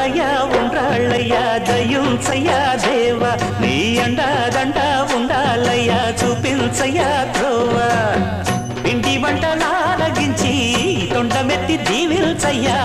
ఉండ్రాళ్ళయ్యా ఉండ్రాళ్ళయ్యా దయుంచయ్యా దేవా నీ అండాదండ ఉండాలయ్యా చూపించయ్యా త్రోవా పిండి వంటలారగించి తొండమెత్తి దీవిల్చయ్యా